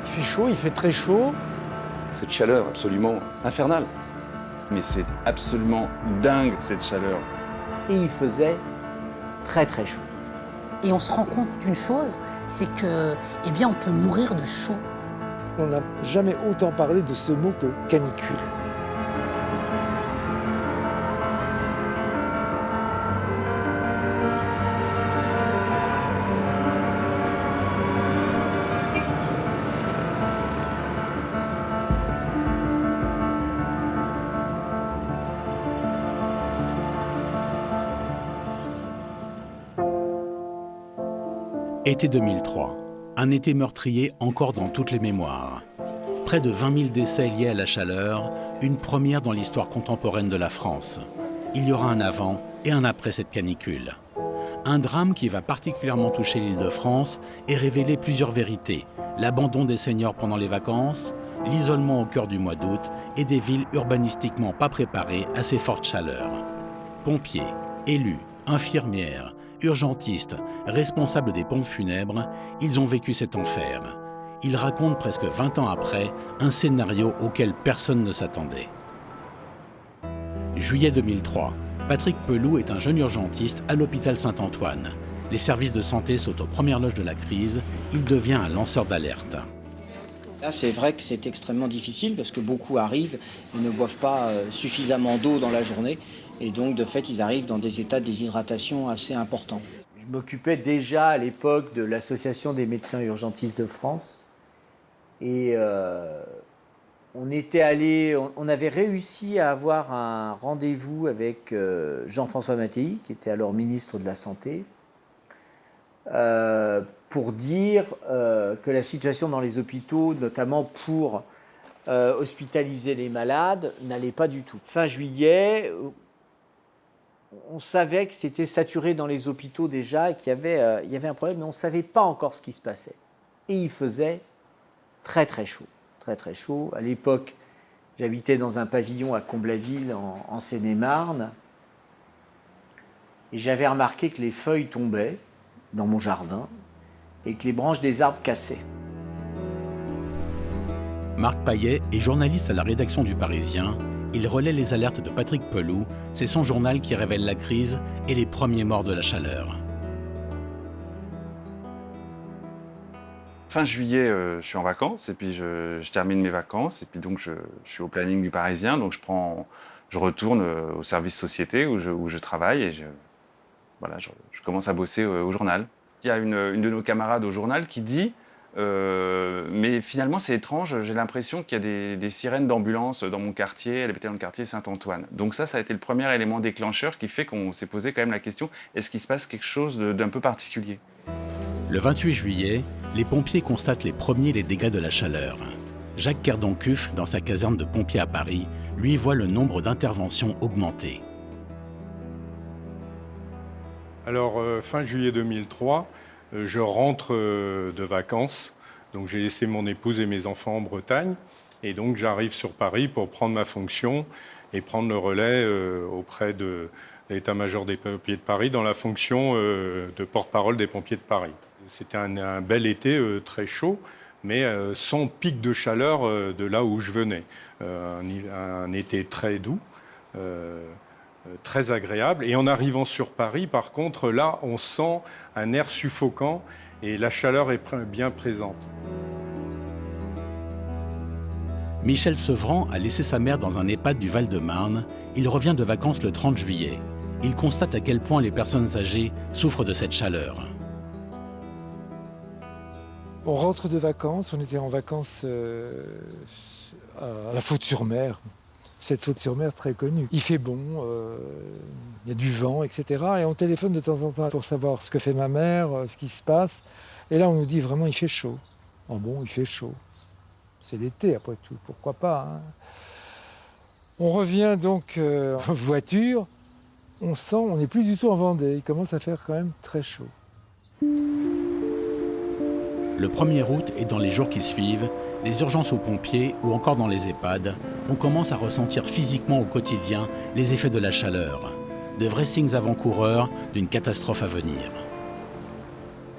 Il fait chaud, il fait très chaud. Cette chaleur absolument infernale. Mais c'est absolument dingue, cette chaleur. Et il faisait très très chaud. Et on se rend compte d'une chose, c'est que, eh bien, on peut mourir de chaud. On n'a jamais autant parlé de ce mot que canicule. Été 2003, un été meurtrier encore dans toutes les mémoires. Près de 20 000 décès liés à la chaleur, une première dans l'histoire contemporaine de la France. Il y aura un avant et un après cette canicule. Un drame qui va particulièrement toucher l'Île-de-France et révéler plusieurs vérités. L'abandon des seniors pendant les vacances, l'isolement au cœur du mois d'août et des villes urbanistiquement pas préparées à ces fortes chaleurs. Pompiers, élus, infirmières, urgentistes, responsables des pompes funèbres, ils ont vécu cet enfer. Ils racontent presque 20 ans après un scénario auquel personne ne s'attendait. Juillet 2003, Patrick Pelloux est un jeune urgentiste à l'hôpital Saint-Antoine. Les services de santé sautent aux premières loges de la crise, il devient un lanceur d'alerte. Là, c'est vrai que c'est extrêmement difficile parce que beaucoup arrivent et ne boivent pas suffisamment d'eau dans la journée. Et donc, de fait, ils arrivent dans des états de déshydratation assez importants. Je m'occupais déjà à l'époque de l'Association des médecins urgentistes de France. Et on avait réussi à avoir un rendez-vous avec Jean-François Mattei, qui était alors ministre de la Santé, pour dire que la situation dans les hôpitaux, notamment pour hospitaliser les malades, n'allait pas du tout. Fin juillet, on savait que c'était saturé dans les hôpitaux déjà, et qu'il y avait un problème, mais on ne savait pas encore ce qui se passait. Et il faisait très très chaud, très très chaud. À l'époque, j'habitais dans un pavillon à Comblaville, en Seine-et-Marne, et j'avais remarqué que les feuilles tombaient dans mon jardin et que les branches des arbres cassaient. Marc Payet est journaliste à la rédaction du Parisien. Il relaie les alertes de Patrick Pelloux. C'est son journal qui révèle la crise et les premiers morts de la chaleur. Fin juillet, je suis en vacances et puis je termine mes vacances et puis donc je suis au planning du Parisien, donc je retourne au service société où je travaille et je commence à bosser au journal. Il y a une de nos camarades au journal qui dit mais finalement c'est étrange, j'ai l'impression qu'il y a des sirènes d'ambulance dans mon quartier, elle habitait dans le quartier Saint-Antoine. Donc ça a été le premier élément déclencheur qui fait qu'on s'est posé quand même la question, est-ce qu'il se passe quelque chose d'un peu particulier ? Le 28 juillet, les pompiers constatent les premiers dégâts de la chaleur. Jacques Kerdoncuff, dans sa caserne de pompiers à Paris, lui voit le nombre d'interventions augmenter. Alors, fin juillet 2003, je rentre de vacances. Donc, j'ai laissé mon épouse et mes enfants en Bretagne. Et donc, j'arrive sur Paris pour prendre ma fonction et prendre le relais auprès de l'état-major des pompiers de Paris dans la fonction de porte-parole des pompiers de Paris. C'était un bel été très chaud, mais sans pic de chaleur de là où je venais. Un été très doux. Très agréable. Et en arrivant sur Paris, par contre, là, on sent un air suffocant et la chaleur est bien présente. Michel Sevran a laissé sa mère dans un EHPAD du Val-de-Marne. Il revient de vacances le 30 juillet. Il constate à quel point les personnes âgées souffrent de cette chaleur. On rentre de vacances, on était en vacances à la Faute-sur-Mer. Cette Faute-sur-Mer très connue. Il fait bon, il y a du vent, etc. Et on téléphone de temps en temps pour savoir ce que fait ma mère, ce qui se passe. Et là, on nous dit vraiment, il fait chaud. Oh bon, il fait chaud. C'est l'été, après tout, pourquoi pas, hein. On revient donc en voiture. On sent, on n'est plus du tout en Vendée. Il commence à faire quand même très chaud. Le 1er août et dans les jours qui suivent, les urgences aux pompiers ou encore dans les EHPAD, on commence à ressentir physiquement au quotidien les effets de la chaleur. De vrais signes avant-coureurs d'une catastrophe à venir.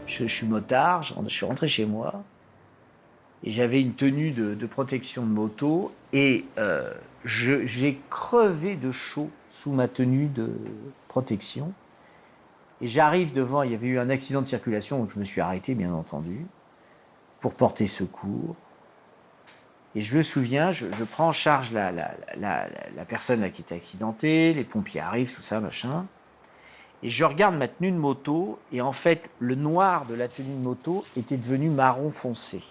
Je suis motard, je suis rentré chez moi. Et j'avais une tenue de protection de moto et j'ai crevé de chaud sous ma tenue de protection. Et j'arrive devant, il y avait eu un accident de circulation, donc je me suis arrêté, bien entendu, pour porter secours. Et je me souviens, je prends en charge la personne là, qui était accidentée, les pompiers arrivent, tout ça, machin. Et je regarde ma tenue de moto, et en fait, le noir de la tenue de moto était devenu marron foncé.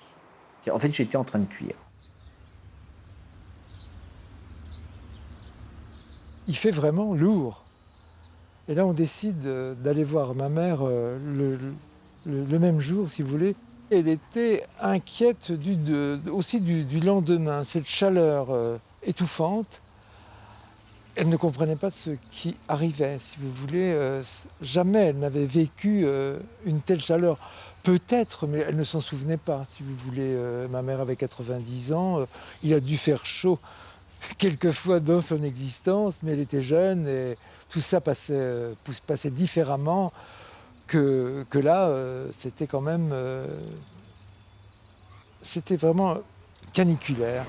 En fait, j'étais en train de cuire. Il fait vraiment lourd. Et là, on décide d'aller voir ma mère le même jour, si vous voulez. Elle était inquiète aussi du lendemain, cette chaleur étouffante. Elle ne comprenait pas ce qui arrivait, si vous voulez. Jamais elle n'avait vécu une telle chaleur. Peut-être, mais elle ne s'en souvenait pas, si vous voulez. Ma mère avait 90 ans, il a dû faire chaud quelques fois dans son existence, mais elle était jeune et tout ça passait différemment que là, c'était quand même... c'était vraiment caniculaire.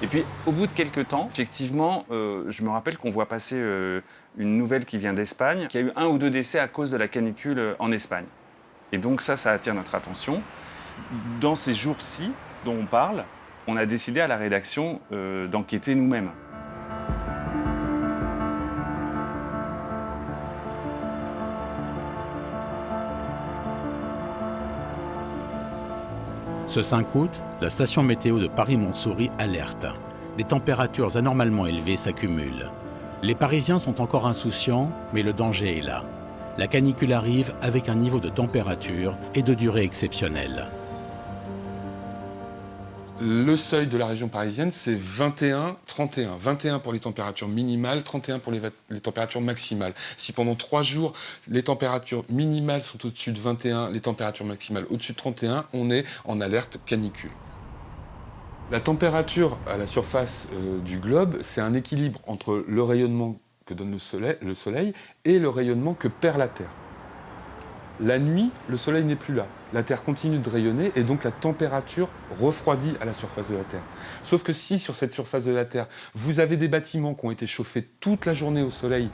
Et puis, au bout de quelques temps, effectivement, je me rappelle qu'on voit passer une nouvelle qui vient d'Espagne, qu'il y a eu 1 ou 2 décès à cause de la canicule en Espagne. Et donc ça attire notre attention. Dans ces jours-ci dont on parle, on a décidé à la rédaction d'enquêter nous-mêmes. Ce 5 août, la station météo de Paris-Montsouris alerte. Des températures anormalement élevées s'accumulent. Les Parisiens sont encore insouciants, mais le danger est là. La canicule arrive avec un niveau de température et de durée exceptionnel. Le seuil de la région parisienne, c'est 21-31. 21 pour les températures minimales, 31 pour les températures maximales. Si pendant 3 jours, les températures minimales sont au-dessus de 21, les températures maximales au-dessus de 31, on est en alerte canicule. La température à la surface du globe, c'est un équilibre entre le rayonnement que donne le soleil et le rayonnement que perd la Terre. La nuit, le soleil n'est plus là. La Terre continue de rayonner et donc la température refroidit à la surface de la Terre. Sauf que si sur cette surface de la Terre, vous avez des bâtiments qui ont été chauffés toute la journée au soleil,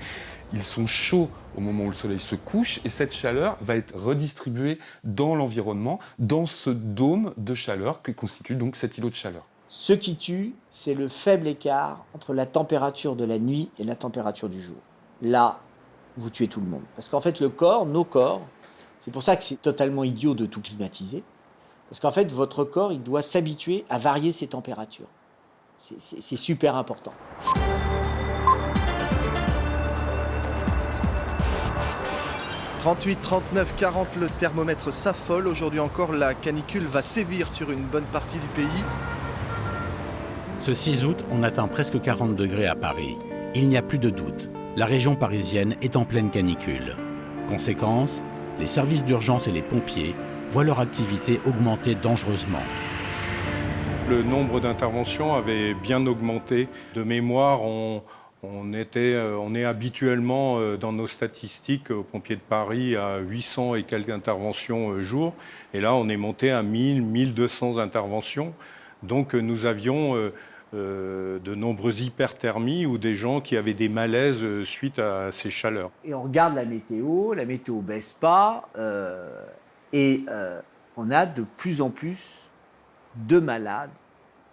ils sont chauds au moment où le soleil se couche et cette chaleur va être redistribuée dans l'environnement, dans ce dôme de chaleur que constitue donc cet îlot de chaleur. Ce qui tue, c'est le faible écart entre la température de la nuit et la température du jour. Là, vous tuez tout le monde. Parce qu'en fait, nos corps, c'est pour ça que c'est totalement idiot de tout climatiser. Parce qu'en fait, votre corps, il doit s'habituer à varier ses températures. C'est super important. « 38, 39, 40, le thermomètre s'affole. Aujourd'hui encore, la canicule va sévir sur une bonne partie du pays. » Ce 6 août, on atteint presque 40 degrés à Paris. Il n'y a plus de doute, la région parisienne est en pleine canicule. Conséquence, les services d'urgence et les pompiers voient leur activité augmenter dangereusement. Le nombre d'interventions avait bien augmenté. De mémoire, on est habituellement dans nos statistiques aux pompiers de Paris à 800 et quelques interventions jour. Et là, on est monté à 1000, 1200 interventions. Donc nous avions de nombreuses hyperthermies ou des gens qui avaient des malaises suite à ces chaleurs. Et on regarde la météo baisse pas, et on a de plus en plus de malades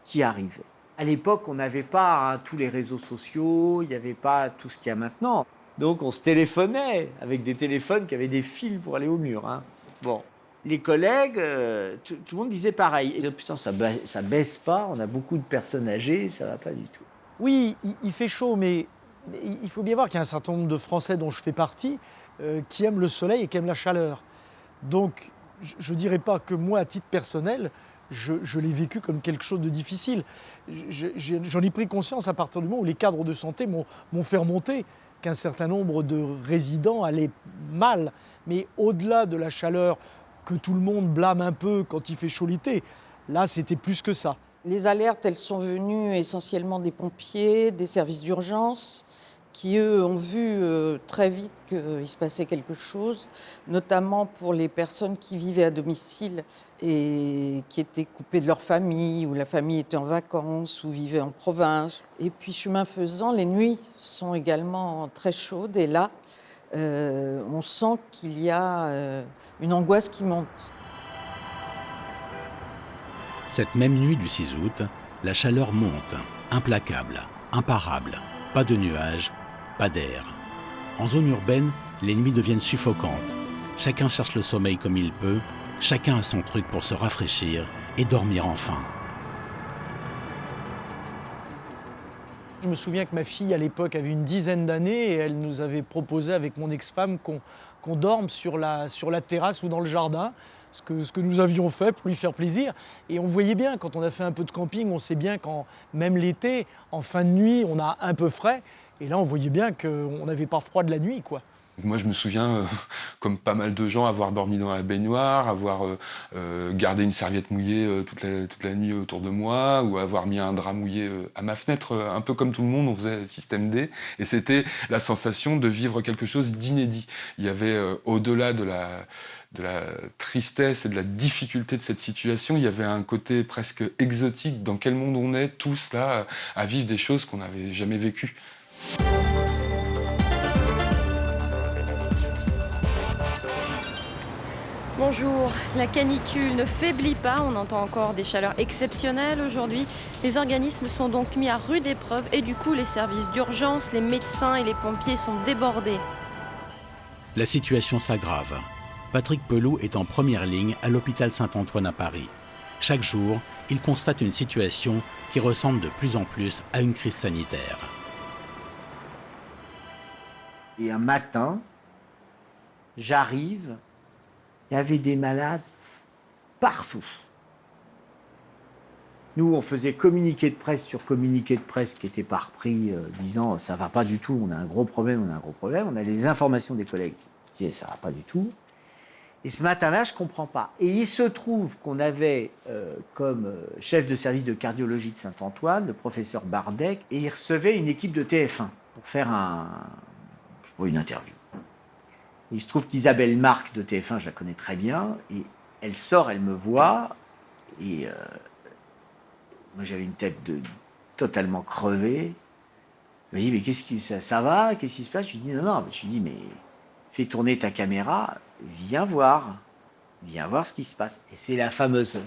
qui arrivaient. À l'époque, on n'avait pas tous les réseaux sociaux, il n'y avait pas tout ce qu'il y a maintenant. Donc on se téléphonait avec des téléphones qui avaient des fils pour aller au mur. Hein. Bon. Les collègues, tout le monde disait pareil. Et putain, ça baisse pas, on a beaucoup de personnes âgées, ça va pas du tout. Oui, il fait chaud, mais il faut bien voir qu'il y a un certain nombre de Français dont je fais partie qui aiment le soleil et qui aiment la chaleur. Donc, je ne dirais pas que moi, à titre personnel, je l'ai vécu comme quelque chose de difficile. J'en ai pris conscience à partir du moment où les cadres de santé m'ont fait remonter qu'un certain nombre de résidents allaient mal. Mais au-delà de la chaleur, que tout le monde blâme un peu quand il fait chaud l'été. Là, c'était plus que ça. Les alertes, elles sont venues essentiellement des pompiers, des services d'urgence, qui, eux, ont vu très vite qu'il se passait quelque chose, notamment pour les personnes qui vivaient à domicile et qui étaient coupées de leur famille, ou la famille était en vacances, ou vivait en province. Et puis, chemin faisant, les nuits sont également très chaudes, et là, on sent qu'il y a une angoisse qui monte. Cette même nuit du 6 août, la chaleur monte, implacable, imparable. Pas de nuages, pas d'air. En zone urbaine, les nuits deviennent suffocantes. Chacun cherche le sommeil comme il peut, chacun a son truc pour se rafraîchir et dormir enfin. Je me souviens que ma fille, à l'époque, avait une dizaine d'années et elle nous avait proposé avec mon ex-femme qu'on dorme sur la terrasse ou dans le jardin, ce que nous avions fait pour lui faire plaisir. Et on voyait bien, quand on a fait un peu de camping, on sait bien quand, même l'été, en fin de nuit, on a un peu frais. Et là, on voyait bien qu'on n'avait pas froid de la nuit, quoi. Moi, je me souviens, comme pas mal de gens, avoir dormi dans la baignoire, avoir gardé une serviette mouillée toute la nuit autour de moi, ou avoir mis un drap mouillé à ma fenêtre, un peu comme tout le monde, on faisait le système D. Et c'était la sensation de vivre quelque chose d'inédit. Il y avait, au-delà de la tristesse et de la difficulté de cette situation, il y avait un côté presque exotique. Dans quel monde on est, tous là, à vivre des choses qu'on n'avait jamais vécues. Bonjour, la canicule ne faiblit pas, on entend encore des chaleurs exceptionnelles aujourd'hui. Les organismes sont donc mis à rude épreuve et du coup les services d'urgence, les médecins et les pompiers sont débordés. La situation s'aggrave. Patrick Pelloux est en première ligne à l'hôpital Saint-Antoine à Paris. Chaque jour, il constate une situation qui ressemble de plus en plus à une crise sanitaire. Et un matin, j'arrive, il y avait des malades partout. Nous, on faisait communiqué de presse sur communiqué de presse qui n'était pas repris, disant « ça ne va pas du tout, on a un gros problème, on a un gros problème ». On a les informations des collègues qui disaient « ça ne va pas du tout ». Et ce matin-là, je ne comprends pas. Et il se trouve qu'on avait comme chef de service de cardiologie de Saint-Antoine, le professeur Bardec, et il recevait une équipe de TF1 pour faire une interview. Il se trouve qu'Isabelle Marc de TF1, je la connais très bien, et elle sort, elle me voit, et moi j'avais une tête totalement crevée. Elle me dit, mais qu'est-ce qui ça va? Qu'est-ce qui se passe? Je lui dis, non. Je lui dis, mais fais tourner ta caméra, viens voir ce qui se passe. Et c'est la fameuse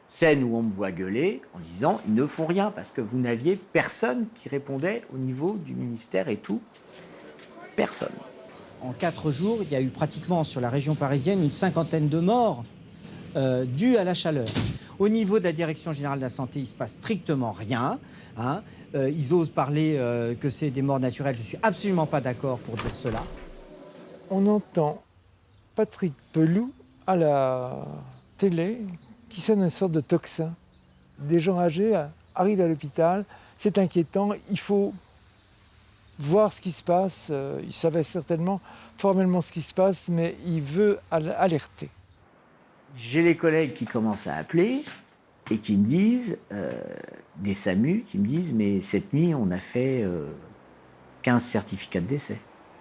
scène où on me voit gueuler en disant, ils ne font rien, parce que vous n'aviez personne qui répondait au niveau du ministère et tout. Personne. En 4 jours, il y a eu pratiquement sur la région parisienne une 50aine de morts dues à la chaleur. Au niveau de la Direction générale de la santé, il ne se passe strictement rien. Ils osent parler que c'est des morts naturelles. Je ne suis absolument pas d'accord pour dire cela. On entend Patrick Pelloux à la télé qui sonne une sorte de tocsin. Des gens âgés arrivent à l'hôpital, c'est inquiétant, il faut voir ce qui se passe. Il savait certainement formellement ce qui se passe, mais il veut alerter. J'ai les collègues qui commencent à appeler et qui me disent, des SAMU, qui me disent, mais cette nuit, on a fait 15 certificats de décès.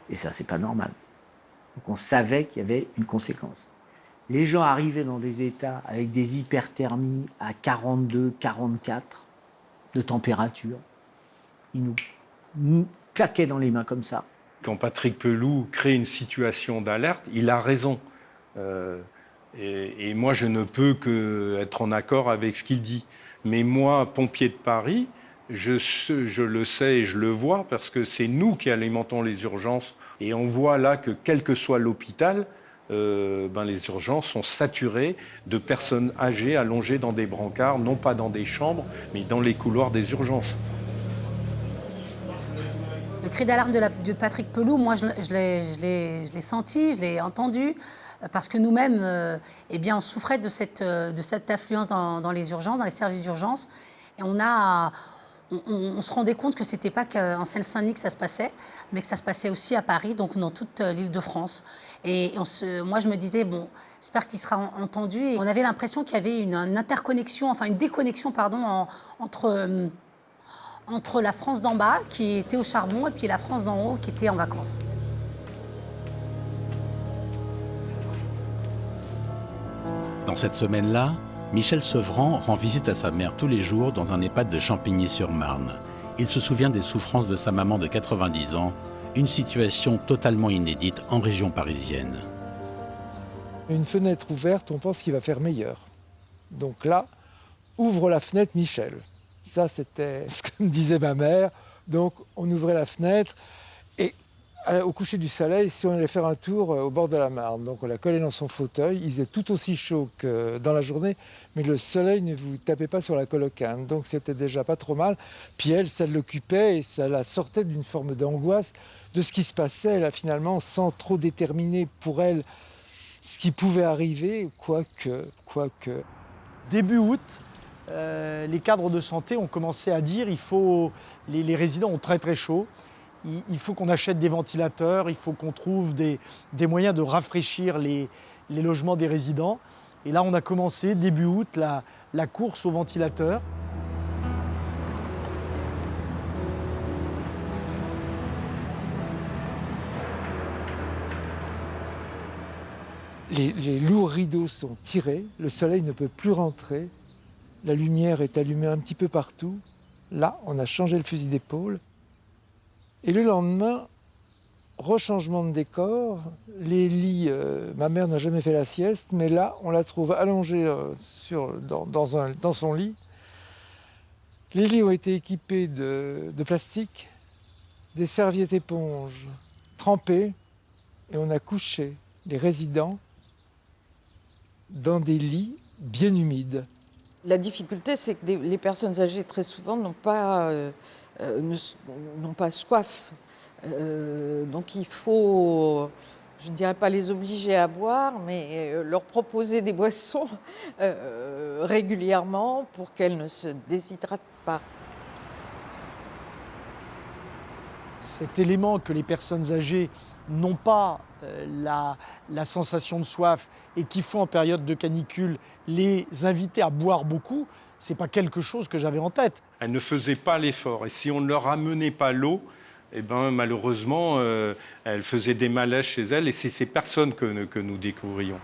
Et ça, c'est pas normal. Donc on savait qu'il y avait une conséquence. Les gens arrivaient dans des états avec des hyperthermies à 42, 44 de température. Ils nous claquaient dans les mains comme ça. Quand Patrick Pelloux crée une situation d'alerte, il a raison. Et moi, je ne peux qu'être en accord avec ce qu'il dit. Mais moi, pompier de Paris, je le sais et je le vois parce que c'est nous qui alimentons les urgences. Et on voit là que quel que soit l'hôpital, les urgences sont saturées de personnes âgées allongées dans des brancards, non pas dans des chambres, mais dans les couloirs des urgences. Le cri d'alarme de Patrick Pelloux, moi je l'ai senti, je l'ai entendu, parce que nous-mêmes, on souffrait de cette affluence dans les urgences, dans les services d'urgence. Et on se rendait compte que ce n'était pas qu'en Seine-Saint-Denis que ça se passait, mais que ça se passait aussi à Paris, donc dans toute l'Île-de-France. Et moi, je me disais, bon, j'espère qu'il sera entendu. Et on avait l'impression qu'il y avait une interconnexion, enfin une déconnexion, pardon, entre la France d'en bas, qui était au charbon, et puis la France d'en haut, qui était en vacances. Dans cette semaine-là, Michel Sevran rend visite à sa mère tous les jours dans un EHPAD de Champigny-sur-Marne. Il se souvient des souffrances de sa maman de 90 ans, une situation totalement inédite en région parisienne. Une fenêtre ouverte, on pense qu'il va faire meilleur. Donc là, ouvre la fenêtre, Michel. Ça, c'était ce que me disait ma mère. Donc, on ouvrait la fenêtre et au coucher du soleil, si on allait faire un tour au bord de la Marne, donc on la collait dans son fauteuil. Il faisait tout aussi chaud que dans la journée, mais le soleil ne vous tapait pas sur la coloccane. Donc, c'était déjà pas trop mal. Puis elle, ça l'occupait et ça la sortait d'une forme d'angoisse de ce qui se passait, là, finalement, sans trop déterminer pour elle ce qui pouvait arriver, quoique. Début août, les cadres de santé ont commencé à dire les résidents ont très très chaud, il faut qu'on achète des ventilateurs, il faut qu'on trouve des moyens de rafraîchir les logements des résidents. Et là, on a commencé début août la course aux ventilateurs. Les lourds rideaux sont tirés, le soleil ne peut plus rentrer, la lumière est allumée un petit peu partout. Là, on a changé le fusil d'épaule. Et le lendemain, rechangement de décor, les lits, ma mère n'a jamais fait la sieste, mais là, on la trouve allongée dans son lit. Les lits ont été équipés de plastique, des serviettes éponges trempées, et on a couché les résidents dans des lits bien humides. La difficulté, c'est que les personnes âgées, très souvent, n'ont pas soif. Donc il faut, je ne dirais pas les obliger à boire, mais leur proposer des boissons régulièrement pour qu'elles ne se déshydratent pas. Cet élément que les personnes âgées n'ont pas la sensation de soif et qu'il faut en période de canicule les inviter à boire beaucoup, ce n'est pas quelque chose que j'avais en tête. Elles ne faisaient pas l'effort. Et si on ne leur amenait pas l'eau, eh ben, malheureusement, elles faisaient des malaises chez elles. Et c'est ces personnes que nous découvrions.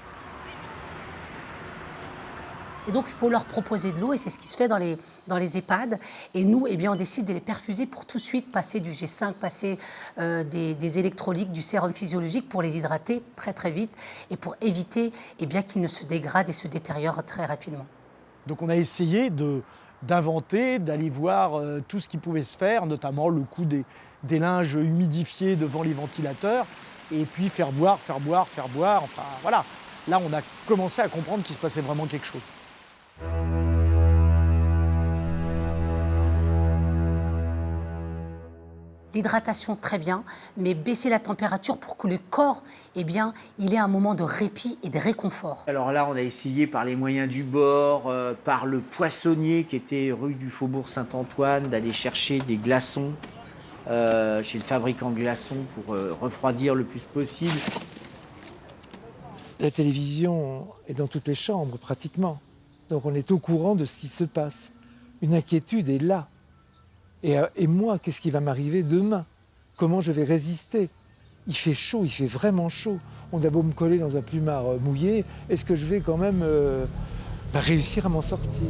Et donc, il faut leur proposer de l'eau, et c'est ce qui se fait dans les EHPAD. Et nous, eh bien, on décide de les perfuser pour tout de suite passer du G5, passer des électrolytes, du sérum physiologique pour les hydrater très très vite et pour éviter eh bien, qu'ils ne se dégradent et se détériorent très rapidement. Donc on a essayé d'inventer, d'aller voir tout ce qui pouvait se faire, notamment le coup des linges humidifiés devant les ventilateurs, et puis faire boire, enfin voilà. Là, on a commencé à comprendre qu'il se passait vraiment quelque chose. L'hydratation, très bien, mais baisser la température pour que le corps, eh bien, il ait un moment de répit et de réconfort. Alors là, on a essayé par les moyens du bord, par le poissonnier qui était rue du Faubourg Saint-Antoine, d'aller chercher des glaçons chez le fabricant de glaçons pour refroidir le plus possible. La télévision est dans toutes les chambres, pratiquement. Donc on est au courant de ce qui se passe. Une inquiétude est là. Et moi, qu'est-ce qui va m'arriver demain? Comment je vais résister? Il fait chaud, il fait vraiment chaud. On a beau me coller dans un plumard mouillé, est-ce que je vais quand même réussir à m'en sortir?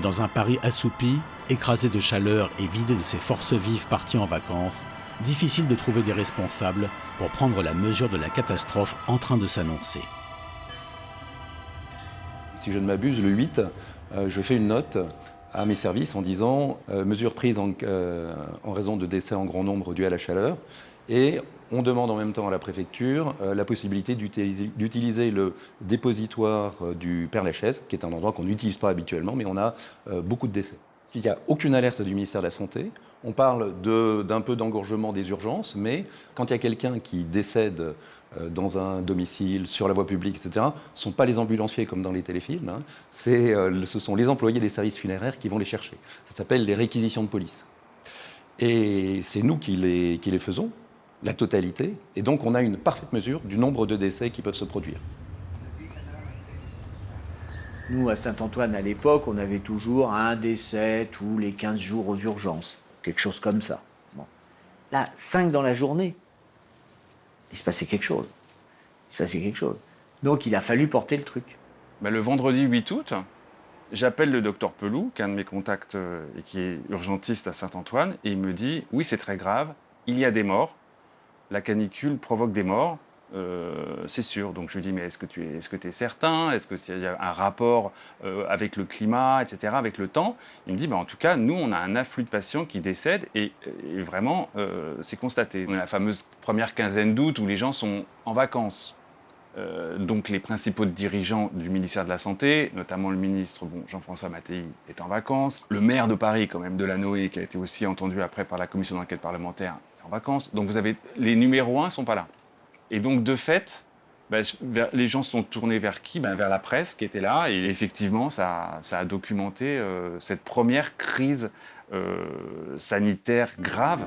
Dans un Paris assoupi, écrasé de chaleur et vidé de ses forces vives parties en vacances, difficile de trouver des responsables pour prendre la mesure de la catastrophe en train de s'annoncer. Si je ne m'abuse, le 8, je fais une note à mes services en disant mesures prises en raison de décès en grand nombre dus à la chaleur. Et on demande en même temps à la préfecture la possibilité d'utiliser le dépositoire du Père-Lachaise, qui est un endroit qu'on n'utilise pas habituellement, mais on a beaucoup de décès. Il n'y a aucune alerte du ministère de la Santé. On parle d'un peu d'engorgement des urgences, mais quand il y a quelqu'un qui décède dans un domicile, sur la voie publique, etc., ce ne sont pas les ambulanciers comme dans les téléfilms, hein. Ce sont les employés des services funéraires qui vont les chercher. Ça s'appelle les réquisitions de police. Et c'est nous qui les faisons. la totalité, et donc on a une parfaite mesure du nombre de décès qui peuvent se produire. Nous, à Saint-Antoine, à l'époque, on avait toujours un décès tous les 15 jours aux urgences. Quelque chose comme ça. Bon. Là, 5 dans la journée. Il se passait quelque chose. Donc, il a fallu porter le truc. Le vendredi 8 août, j'appelle le docteur Pelou, qui est un de mes contacts et qui est urgentiste à Saint-Antoine, et il me dit « Oui, c'est très grave, il y a des morts, la canicule provoque des morts. » c'est sûr. Donc je lui dis, mais est-ce que tu es certain? Est-ce qu'il y a un rapport avec le climat, etc., avec le temps? Il me dit, en tout cas, nous, on a un afflux de patients qui décèdent et vraiment, c'est constaté. On a la fameuse première quinzaine d'août où les gens sont en vacances. Donc les principaux dirigeants du ministère de la Santé, notamment le ministre Jean-François Mattei, est en vacances. Le maire de Paris, quand même, Delanoë, qui a été aussi entendu après par la commission d'enquête parlementaire, est en vacances. Donc vous avez les numéros 1 ne sont pas là. Et donc, de fait, les gens se sont tournés vers qui? Vers la presse qui était là. Et effectivement, ça a documenté cette première crise sanitaire grave.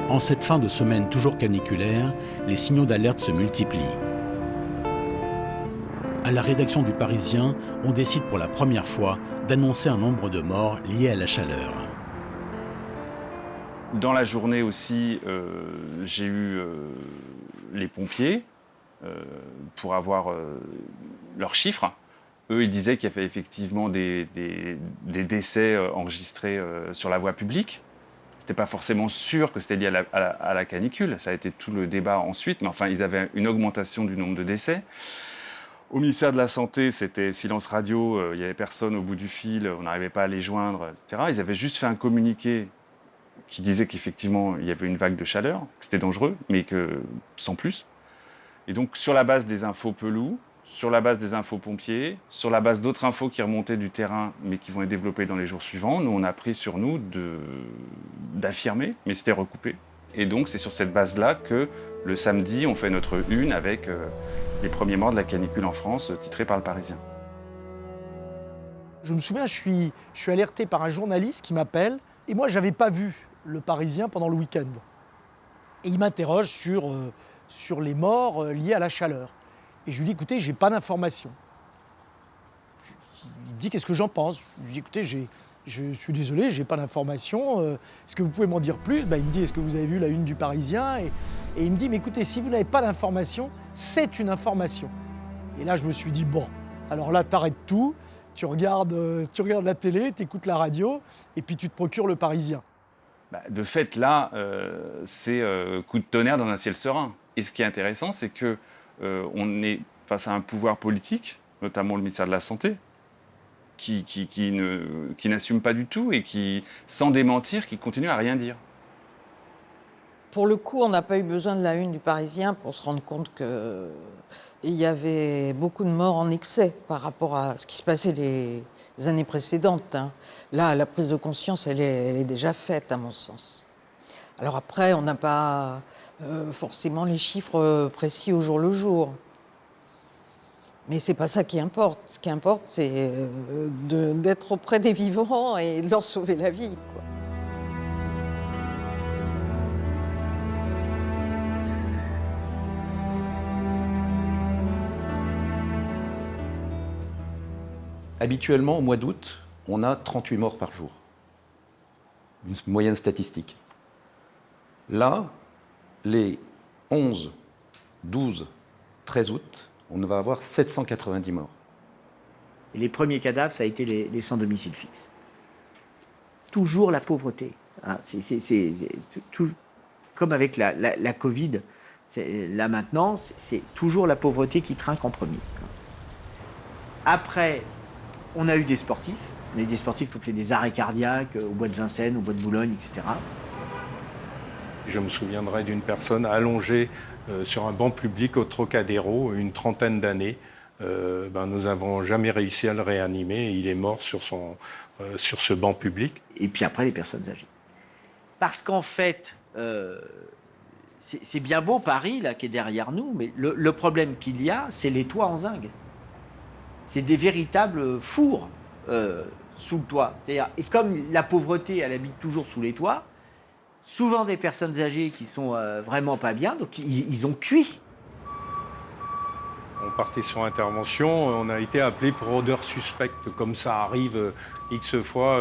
En cette fin de semaine toujours caniculaire, les signaux d'alerte se multiplient. À la rédaction du Parisien, on décide pour la première fois d'annoncer un nombre de morts liés à la chaleur. Dans la journée aussi, j'ai eu les pompiers pour avoir leurs chiffres. Eux, ils disaient qu'il y avait effectivement des décès enregistrés sur la voie publique. Ce n'était pas forcément sûr que c'était lié à la canicule. Ça a été tout le débat ensuite. Mais enfin, ils avaient une augmentation du nombre de décès. Au ministère de la Santé, c'était silence radio. Il n'y avait personne au bout du fil. On n'arrivait pas à les joindre, etc. Ils avaient juste fait un communiqué qui disait qu'effectivement, il y avait une vague de chaleur, que c'était dangereux, mais que sans plus. Et donc, sur la base des infos Pelou, sur la base des infos pompiers, sur la base d'autres infos qui remontaient du terrain, mais qui vont être développées dans les jours suivants, nous, on a pris sur nous d'affirmer, mais c'était recoupé. Et donc, c'est sur cette base-là que, le samedi, on fait notre une avec les premiers morts de la canicule en France, titré par le Parisien. Je me souviens, je suis alerté par un journaliste qui m'appelle, et moi, je n'avais pas vu le Parisien pendant le week-end. Et il m'interroge sur les morts liés à la chaleur. Et je lui dis, écoutez, j'ai pas d'informations. Il me dit, qu'est-ce que j'en pense? Je lui dis, écoutez, je suis désolé, j'ai pas d'informations. Est-ce que vous pouvez m'en dire plus? Il me dit, est-ce que vous avez vu la une du Parisien? Et il me dit, mais écoutez, si vous n'avez pas d'informations, c'est une information. Et là, je me suis dit, bon, alors là, t'arrêtes tout, tu regardes la télé, t'écoutes la radio, et puis tu te procures le Parisien. De fait, là, c'est coup de tonnerre dans un ciel serein. Et ce qui est intéressant, c'est que on est face à un pouvoir politique, notamment le ministère de la Santé, qui n'assume pas du tout et qui, sans démentir, qui continue à rien dire. Pour le coup, on n'a pas eu besoin de la une du Parisien pour se rendre compte qu'il y avait beaucoup de morts en excès par rapport à ce qui se passait les années précédentes. Là, la prise de conscience, elle est déjà faite, à mon sens. Alors après, on n'a pas forcément les chiffres précis au jour le jour. Mais c'est pas ça qui importe. Ce qui importe, c'est d'être auprès des vivants et de leur sauver la vie, quoi. Habituellement, au mois d'août, on a 38 morts par jour. Une moyenne statistique. Là, les 11, 12, 13 août, on va avoir 790 morts. Et les premiers cadavres, ça a été les sans domicile fixe. Toujours la pauvreté. Comme avec la Covid, là maintenant, c'est toujours la pauvreté qui trinque en premier. Après, on a eu des sportifs. On a eu des sportifs qui ont fait des arrêts cardiaques au bois de Vincennes, au bois de Boulogne, etc. Je me souviendrai d'une personne allongée sur un banc public au Trocadéro, une trentaine d'années. Nous n'avons jamais réussi à le réanimer. Il est mort sur ce banc public. Et puis après, les personnes âgées. Parce qu'en fait, c'est bien beau Paris, là, qui est derrière nous, mais le problème qu'il y a, c'est les toits en zinc. C'est des véritables fours sous le toit. Et comme la pauvreté, elle habite toujours sous les toits, souvent des personnes âgées qui sont vraiment pas bien, donc ils ont cuit. On partait sur intervention, on a été appelé pour odeur suspecte. Comme ça arrive X fois,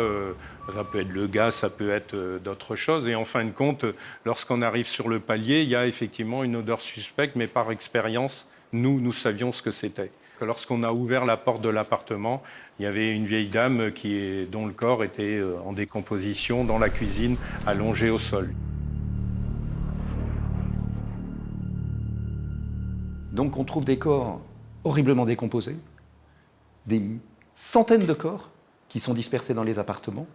ça peut être le gaz, ça peut être d'autres choses. Et en fin de compte, lorsqu'on arrive sur le palier, il y a effectivement une odeur suspecte, mais par expérience, nous savions ce que c'était. Lorsqu'on a ouvert la porte de l'appartement, il y avait une vieille dame dont le corps était en décomposition dans la cuisine, allongé au sol. Donc on trouve des corps horriblement décomposés, des centaines de corps qui sont dispersés dans les appartements,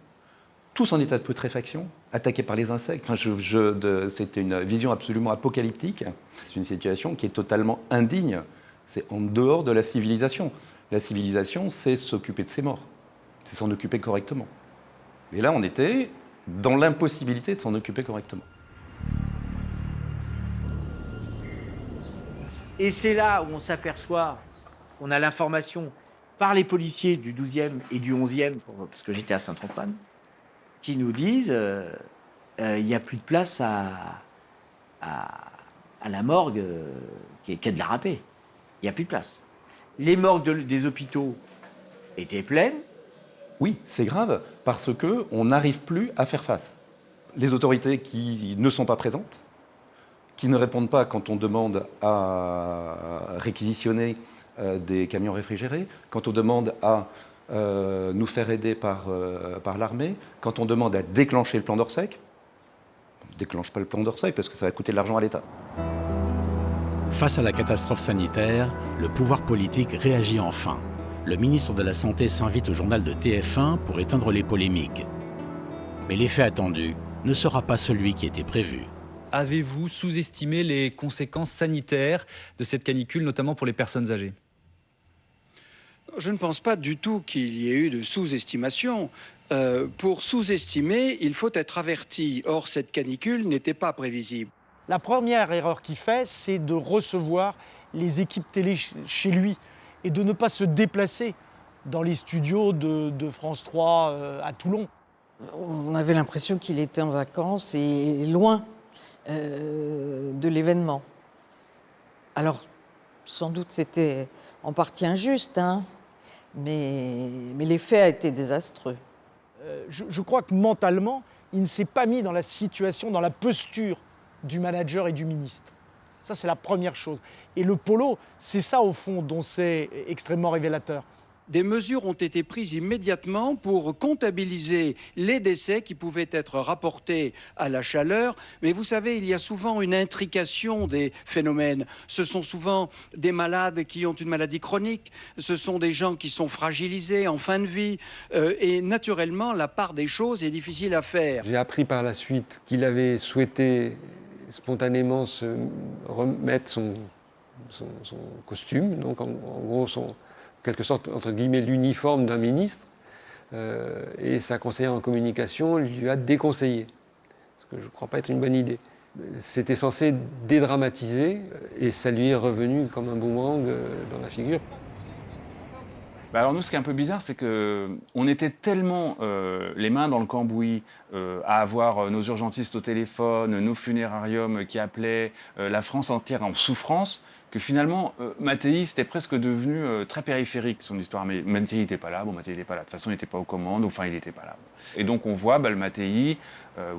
tous en état de putréfaction, attaqués par les insectes. C'était une vision absolument apocalyptique. C'est une situation qui est totalement indigne. C'est en dehors de la civilisation. La civilisation, c'est s'occuper de ses morts, c'est s'en occuper correctement. Et là, on était dans l'impossibilité de s'en occuper correctement. Et c'est là où on s'aperçoit, on a l'information par les policiers du 12e et du 11e, parce que j'étais à Saint-Antoine, qui nous disent il n'y a plus de place à la morgue qui est de la râpée. Il n'y a plus de place. Les morgues des hôpitaux étaient pleines. Oui, c'est grave, parce qu'on n'arrive plus à faire face. Les autorités qui ne sont pas présentes, qui ne répondent pas quand on demande à réquisitionner des camions réfrigérés, quand on demande à nous faire aider par l'armée, quand on demande à déclencher le plan d'Orsec. On ne déclenche pas le plan d'Orsec parce que ça va coûter de l'argent à l'État. Face à la catastrophe sanitaire, le pouvoir politique réagit enfin. Le ministre de la Santé s'invite au journal de TF1 pour éteindre les polémiques. Mais l'effet attendu ne sera pas celui qui était prévu. Avez-vous sous-estimé les conséquences sanitaires de cette canicule, notamment pour les personnes âgées ? Je ne pense pas du tout qu'il y ait eu de sous-estimation. Pour sous-estimer, il faut être averti. Or, cette canicule n'était pas prévisible. La première erreur qu'il fait, c'est de recevoir les équipes télé chez lui et de ne pas se déplacer dans les studios de France 3 à Toulon. On avait l'impression qu'il était en vacances et loin de l'événement. Alors, sans doute c'était en partie injuste, hein, mais l'effet a été désastreux. Je crois que mentalement, il ne s'est pas mis dans la situation, dans la posture du manager et du ministre. Ça, c'est la première chose. Et le polo, c'est ça, au fond, dont c'est extrêmement révélateur. Des mesures ont été prises immédiatement pour comptabiliser les décès qui pouvaient être rapportés à la chaleur. Mais vous savez, il y a souvent une intrication des phénomènes. Ce sont souvent des malades qui ont une maladie chronique. Ce sont des gens qui sont fragilisés en fin de vie. Et naturellement, la part des choses est difficile à faire. J'ai appris par la suite qu'il avait souhaité spontanément se remettre son costume, donc en gros en quelque sorte, entre guillemets, l'uniforme d'un ministre, et sa conseillère en communication lui a déconseillé, ce que je ne crois pas être une bonne idée. C'était censé dédramatiser, et ça lui est revenu comme un boomerang dans la figure. Alors nous, ce qui est un peu bizarre, c'est qu'on était tellement les mains dans le cambouis à avoir nos urgentistes au téléphone, nos funérariums qui appelaient, la France entière en souffrance, que finalement, Mattei, c'était presque devenu très périphérique, son histoire. Mais Mattei n'était pas là, Mattei n'était pas là. De toute façon, il n'était pas aux commandes, enfin, il n'était pas là. Et donc, on voit le Mattei,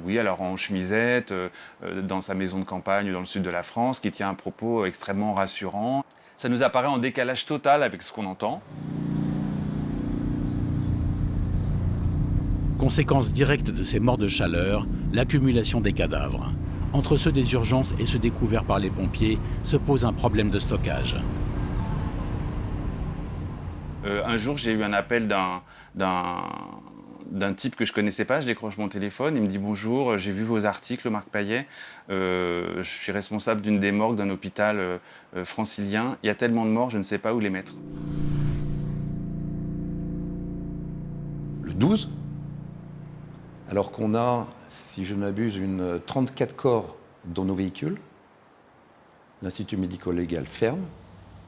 oui, alors en chemisette, dans sa maison de campagne dans le sud de la France, qui tient un propos extrêmement rassurant. Ça nous apparaît en décalage total avec ce qu'on entend. Conséquence directe de ces morts de chaleur, l'accumulation des cadavres. Entre ceux des urgences et ceux découverts par les pompiers se pose un problème de stockage. Un jour, j'ai eu un appel d'un type que je ne connaissais pas. Je décroche mon téléphone, il me dit « Bonjour, j'ai vu vos articles, Marc Payet. Je suis responsable d'une des morgues d'un hôpital francilien. Il y a tellement de morts, je ne sais pas où les mettre. » Le 12, alors qu'on a, si je ne m'abuse, 34 corps dans nos véhicules, l'Institut médico-légal ferme,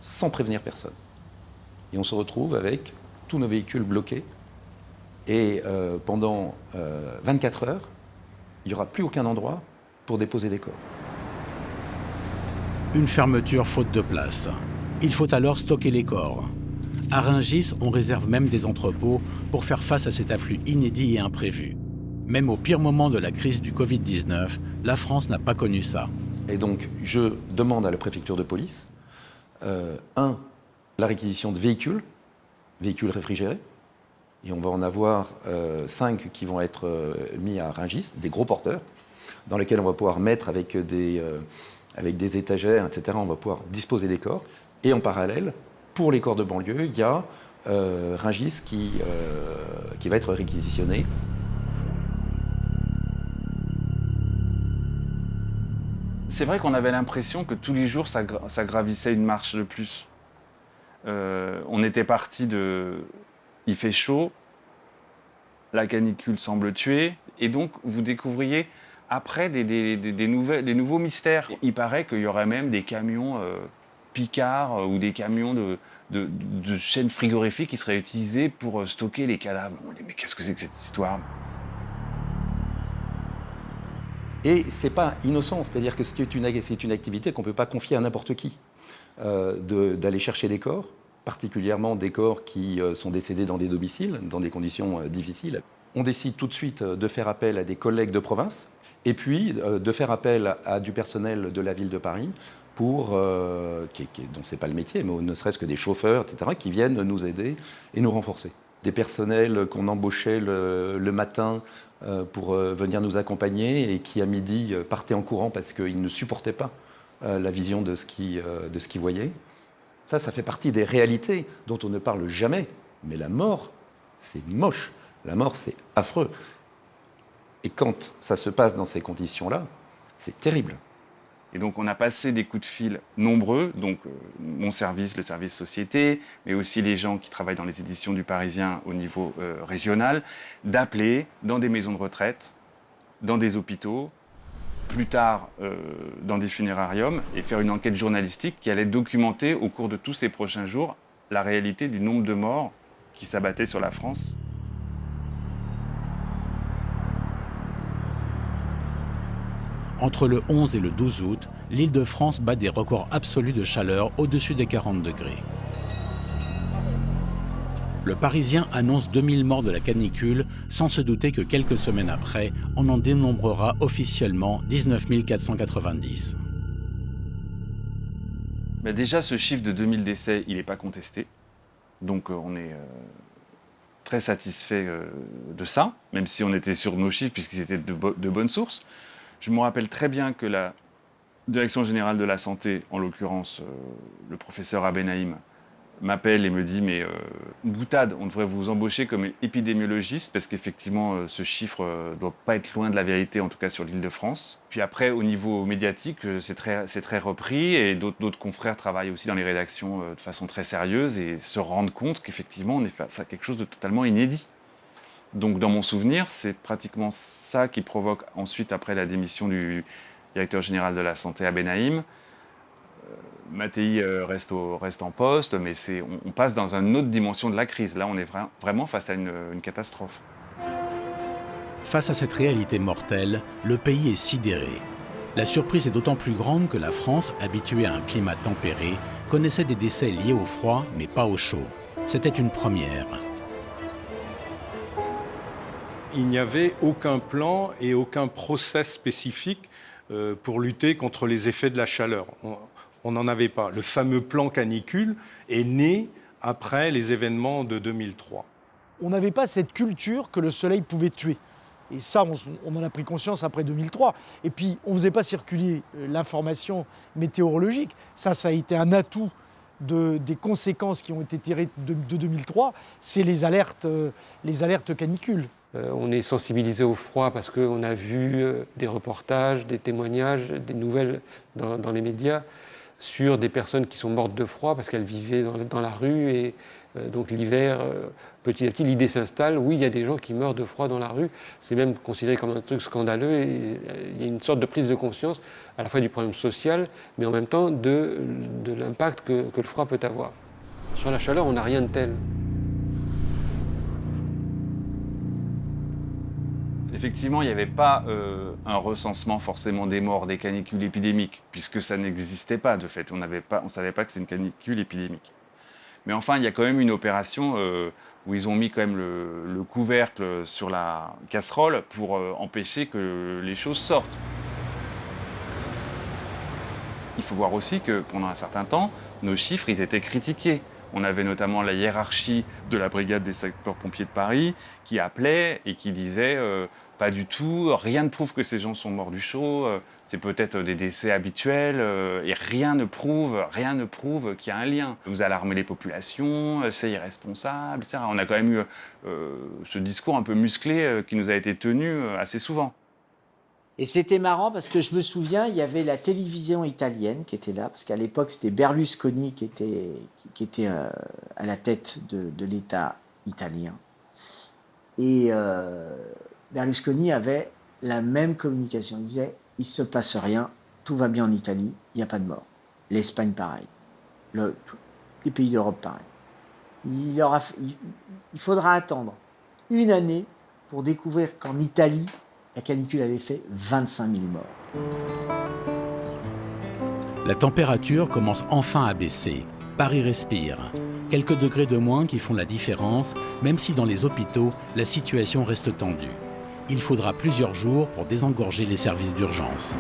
sans prévenir personne. Et on se retrouve avec tous nos véhicules bloqués Et pendant 24 heures, il n'y aura plus aucun endroit pour déposer des corps. Une fermeture faute de place. Il faut alors stocker les corps. À Rungis, on réserve même des entrepôts pour faire face à cet afflux inédit et imprévu. Même au pire moment de la crise du Covid-19, la France n'a pas connu ça. Et donc, je demande à la préfecture de police, la réquisition de véhicules réfrigérés. Et on va en avoir 5 qui vont être mis à Rungis, des gros porteurs, dans lesquels on va pouvoir mettre avec des étagères, etc. On va pouvoir disposer des corps. Et en parallèle, pour les corps de banlieue, il y a Rungis qui va être réquisitionné. C'est vrai qu'on avait l'impression que tous les jours, ça gravissait une marche de plus. On était parti de... Il fait chaud, la canicule semble tuer, et donc vous découvriez après des nouveaux mystères. Il paraît qu'il y aurait même des camions Picard ou des camions de chaînes frigorifiques qui seraient utilisés pour stocker les cadavres. Mais qu'est-ce que c'est que cette histoire ? Et c'est pas innocent, c'est-à-dire que c'est une activité qu'on ne peut pas confier à n'importe qui, d'aller chercher des corps, particulièrement des corps qui sont décédés dans des domiciles, dans des conditions difficiles. On décide tout de suite de faire appel à des collègues de province, et puis de faire appel à du personnel de la ville de Paris, dont ce n'est pas le métier, mais ne serait-ce que des chauffeurs, etc., qui viennent nous aider et nous renforcer. Des personnels qu'on embauchait le matin pour venir nous accompagner et qui, à midi, partaient en courant parce qu'ils ne supportaient pas la vision de ce qu'ils voyaient. Ça fait partie des réalités dont on ne parle jamais. Mais la mort, c'est moche. La mort, c'est affreux. Et quand ça se passe dans ces conditions-là, c'est terrible. Et donc on a passé des coups de fil nombreux, donc mon service, le service société, mais aussi les gens qui travaillent dans les éditions du Parisien au niveau régional, d'appeler dans des maisons de retraite, dans des hôpitaux, plus tard dans des funérariums, et faire une enquête journalistique qui allait documenter au cours de tous ces prochains jours la réalité du nombre de morts qui s'abattaient sur la France. Entre le 11 et le 12 août, l'Île-de-France bat des records absolus de chaleur au-dessus des 40 degrés. Le Parisien annonce 2000 morts de la canicule, sans se douter que quelques semaines après, on en dénombrera officiellement 19 490. Mais déjà, ce chiffre de 2000 décès, il n'est pas contesté. Donc on est très satisfait de ça, même si on était sur nos chiffres, puisqu'ils étaient de bonnes sources. Je me rappelle très bien que la Direction générale de la santé, en l'occurrence le professeur Abenaïm, m'appelle et me dit « mais boutade, on devrait vous embaucher comme épidémiologiste parce qu'effectivement ce chiffre ne doit pas être loin de la vérité, en tout cas sur l'Île-de-France ». Puis après, au niveau médiatique, c'est très repris et d'autres confrères travaillent aussi dans les rédactions de façon très sérieuse et se rendent compte qu'effectivement on est face à quelque chose de totalement inédit. Donc dans mon souvenir, c'est pratiquement ça qui provoque ensuite, après la démission du directeur général de la santé Abenaïm. Mattei reste en poste, mais on passe dans une autre dimension de la crise. Là, on est vraiment face à une catastrophe. Face à cette réalité mortelle, le pays est sidéré. La surprise est d'autant plus grande que la France, habituée à un climat tempéré, connaissait des décès liés au froid, mais pas au chaud. C'était une première. Il n'y avait aucun plan et aucun process spécifique pour lutter contre les effets de la chaleur. On n'en avait pas. Le fameux plan canicule est né après les événements de 2003. On n'avait pas cette culture que le soleil pouvait tuer. Et ça, on en a pris conscience après 2003. Et puis, on ne faisait pas circuler l'information météorologique. Ça a été un atout des conséquences qui ont été tirées de 2003. C'est les alertes canicules. On est sensibilisé au froid parce qu'on a vu des reportages, des témoignages, des nouvelles dans les médias sur des personnes qui sont mortes de froid parce qu'elles vivaient dans la rue et donc l'hiver, petit à petit, l'idée s'installe. Oui, il y a des gens qui meurent de froid dans la rue. C'est même considéré comme un truc scandaleux et il y a une sorte de prise de conscience à la fois du problème social mais en même temps de l'impact que le froid peut avoir. Sur la chaleur, on n'a rien de tel. Effectivement, il n'y avait pas un recensement forcément des morts des canicules épidémiques, puisque ça n'existait pas de fait. On ne savait pas que c'est une canicule épidémique. Mais enfin, il y a quand même une opération où ils ont mis quand même le couvercle sur la casserole pour empêcher que les choses sortent. Il faut voir aussi que pendant un certain temps, nos chiffres, ils étaient critiqués. On avait notamment la hiérarchie de la brigade des sapeurs-pompiers de Paris qui appelait et qui disait pas du tout, rien ne prouve que ces gens sont morts du chaud, c'est peut-être des décès habituels et rien ne prouve qu'il y a un lien. Vous alarmez les populations, c'est irresponsable, etc. On a quand même eu ce discours un peu musclé qui nous a été tenu assez souvent. Et c'était marrant parce que je me souviens, il y avait la télévision italienne qui était là, parce qu'à l'époque, c'était Berlusconi qui était à la tête de l'État italien. Et Berlusconi avait la même communication. Il disait, il ne se passe rien, tout va bien en Italie, il n'y a pas de mort. L'Espagne, pareil. Les pays d'Europe, pareil. Il faudra attendre une année pour découvrir qu'en Italie, la canicule avait fait 25 000 morts. La température commence enfin à baisser. Paris respire. Quelques degrés de moins qui font la différence, même si dans les hôpitaux, la situation reste tendue. Il faudra plusieurs jours pour désengorger les services d'urgence.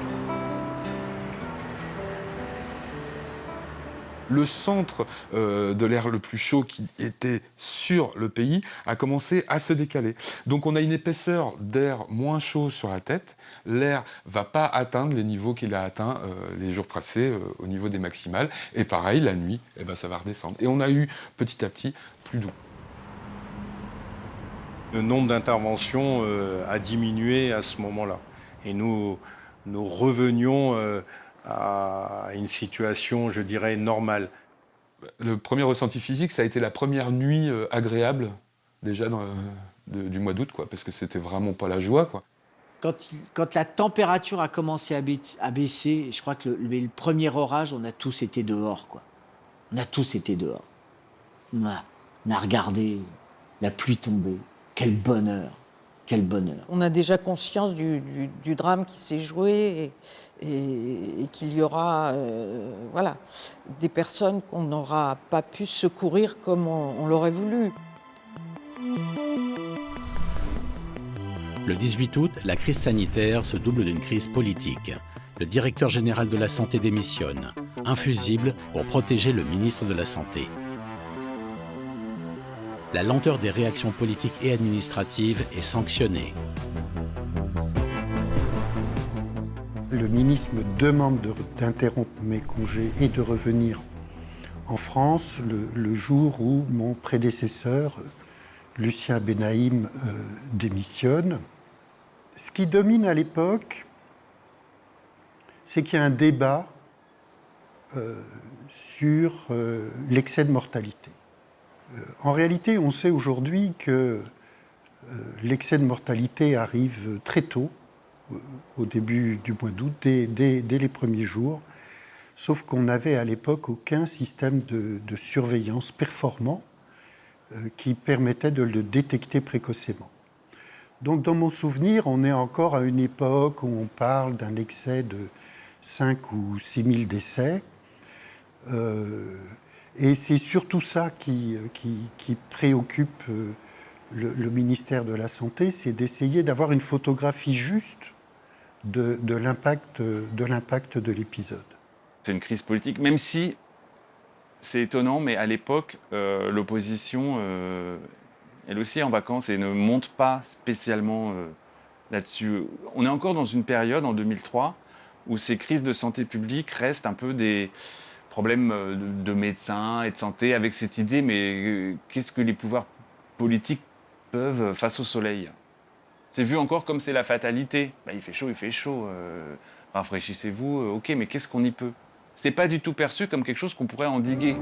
Le centre de l'air le plus chaud qui était sur le pays a commencé à se décaler. Donc on a une épaisseur d'air moins chaud sur la tête. L'air ne va pas atteindre les niveaux qu'il a atteints les jours passés au niveau des maximales. Et pareil, la nuit, ça va redescendre. Et on a eu petit à petit plus doux. Le nombre d'interventions a diminué à ce moment-là. Et nous revenions à une situation, je dirais, normale. Le premier ressenti physique, ça a été la première nuit agréable, déjà du mois d'août, parce que c'était vraiment pas la joie, quoi. Quand la température a commencé à baisser, je crois que le premier orage, on a tous été dehors, quoi. On a tous été dehors. On a regardé la pluie tomber. Quel bonheur, quel bonheur. On a déjà conscience du drame qui s'est joué et qu'il y aura des personnes qu'on n'aura pas pu secourir comme on l'aurait voulu. Le 18 août, la crise sanitaire se double d'une crise politique. Le directeur général de la Santé démissionne, infusible pour protéger le ministre de la Santé. La lenteur des réactions politiques et administratives est sanctionnée. Le ministre me demande d'interrompre mes congés et de revenir en France le jour où mon prédécesseur, Lucien Benaïm, démissionne. Ce qui domine à l'époque, c'est qu'il y a un débat sur l'excès de mortalité. En réalité, on sait aujourd'hui que l'excès de mortalité arrive très tôt, au début du mois d'août, dès les premiers jours, sauf qu'on n'avait à l'époque aucun système de surveillance performant qui permettait de le détecter précocement. Donc dans mon souvenir, on est encore à une époque où on parle d'un excès de 5 ou 6 000 décès. Et c'est surtout ça qui préoccupe le ministère de la Santé, c'est d'essayer d'avoir une photographie juste de l'impact de l'épisode. C'est une crise politique, même si c'est étonnant, mais à l'époque, l'opposition, elle aussi est en vacances et ne monte pas spécialement là-dessus. On est encore dans une période, en 2003, où ces crises de santé publique restent un peu des problèmes de médecins et de santé, avec cette idée, mais qu'est-ce que les pouvoirs politiques peuvent face au soleil ? C'est vu encore comme c'est la fatalité. Il fait chaud, rafraîchissez-vous, ok, mais qu'est-ce qu'on y peut ? C'est pas du tout perçu comme quelque chose qu'on pourrait endiguer.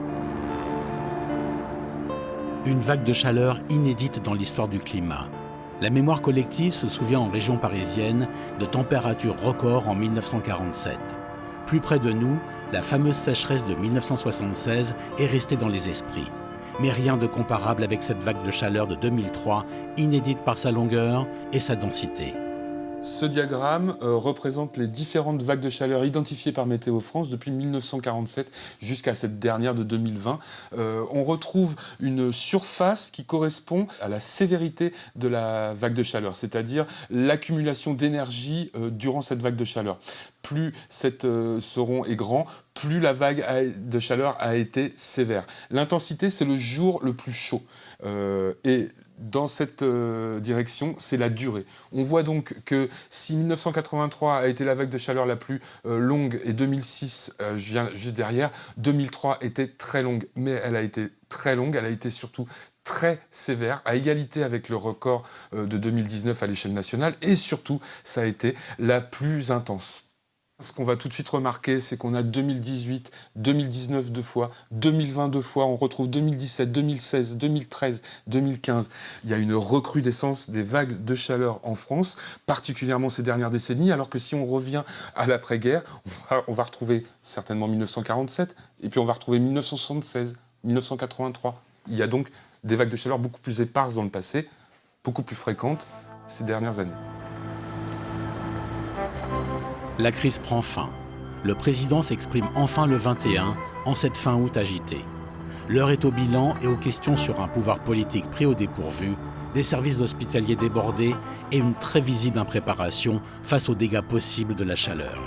Une vague de chaleur inédite dans l'histoire du climat. La mémoire collective se souvient en région parisienne de températures records en 1947. Plus près de nous, la fameuse sécheresse de 1976 est restée dans les esprits. Mais rien de comparable avec cette vague de chaleur de 2003, inédite par sa longueur et sa densité. Ce diagramme représente les différentes vagues de chaleur identifiées par Météo France depuis 1947 jusqu'à cette dernière de 2020. On retrouve une surface qui correspond à la sévérité de la vague de chaleur, c'est-à-dire l'accumulation d'énergie durant cette vague de chaleur. Plus ce rond est grand, plus la vague de chaleur a été sévère. L'intensité, c'est le jour le plus chaud. Et dans cette direction, c'est la durée. On voit donc que si 1983 a été la vague de chaleur la plus longue et 2006 vient juste derrière, 2003 était très longue. Mais elle a été très longue, elle a été surtout très sévère, à égalité avec le record de 2019 à l'échelle nationale. Et surtout, ça a été la plus intense. Ce qu'on va tout de suite remarquer, c'est qu'on a 2018, 2019 deux fois, 2020 deux fois, on retrouve 2017, 2016, 2013, 2015. Il y a une recrudescence des vagues de chaleur en France, particulièrement ces dernières décennies, alors que si on revient à l'après-guerre, on va retrouver certainement 1947, et puis on va retrouver 1976, 1983. Il y a donc des vagues de chaleur beaucoup plus éparses dans le passé, beaucoup plus fréquentes ces dernières années. La crise prend fin. Le président s'exprime enfin le 21, en cette fin août agitée. L'heure est au bilan et aux questions sur un pouvoir politique pris au dépourvu, des services hospitaliers débordés et une très visible impréparation face aux dégâts possibles de la chaleur.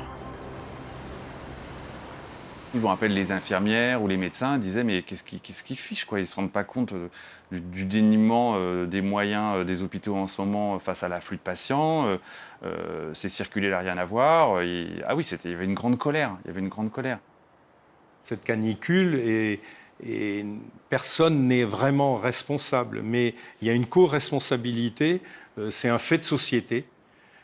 Je me rappelle, les infirmières ou les médecins disaient mais qu'est-ce qu'ils fichent quoi ? Ils ne se rendent pas compte du dénuement des moyens des hôpitaux en ce moment face à l'afflux de patients. C'est circuler là, rien à voir. Ah oui, il y avait une grande colère. Cette canicule et personne n'est vraiment responsable, mais il y a une co-responsabilité, c'est un fait de société.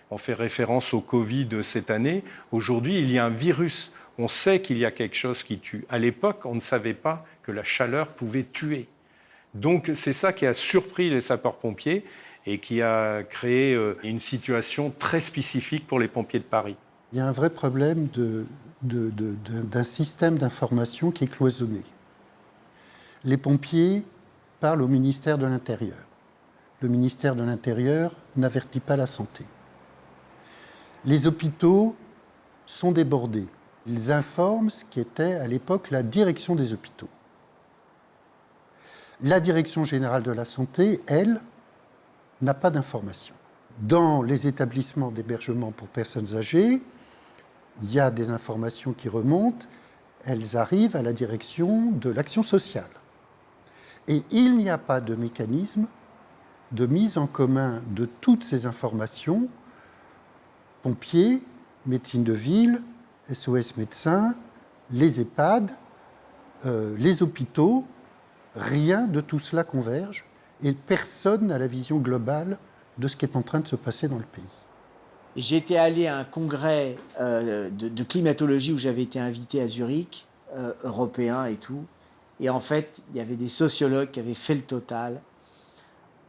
On fait référence au Covid cette année. Aujourd'hui, il y a un virus. On sait qu'il y a quelque chose qui tue. À l'époque, on ne savait pas que la chaleur pouvait tuer. Donc c'est ça qui a surpris les sapeurs-pompiers et qui a créé une situation très spécifique pour les pompiers de Paris. Il y a un vrai problème d'un système d'information qui est cloisonné. Les pompiers parlent au ministère de l'Intérieur. Le ministère de l'Intérieur n'avertit pas la santé. Les hôpitaux sont débordés. Ils informent ce qui était à l'époque la direction des hôpitaux. La direction générale de la santé, elle, n'a pas d'informations. Dans les établissements d'hébergement pour personnes âgées, il y a des informations qui remontent, elles arrivent à la direction de l'action sociale. Et il n'y a pas de mécanisme de mise en commun de toutes ces informations, pompiers, médecine de ville, SOS médecins, les EHPAD, les hôpitaux, rien de tout cela converge et personne n'a la vision globale de ce qui est en train de se passer dans le pays. J'étais allé à un congrès de climatologie où j'avais été invité à Zurich, européen et tout. Et en fait, il y avait des sociologues qui avaient fait le total.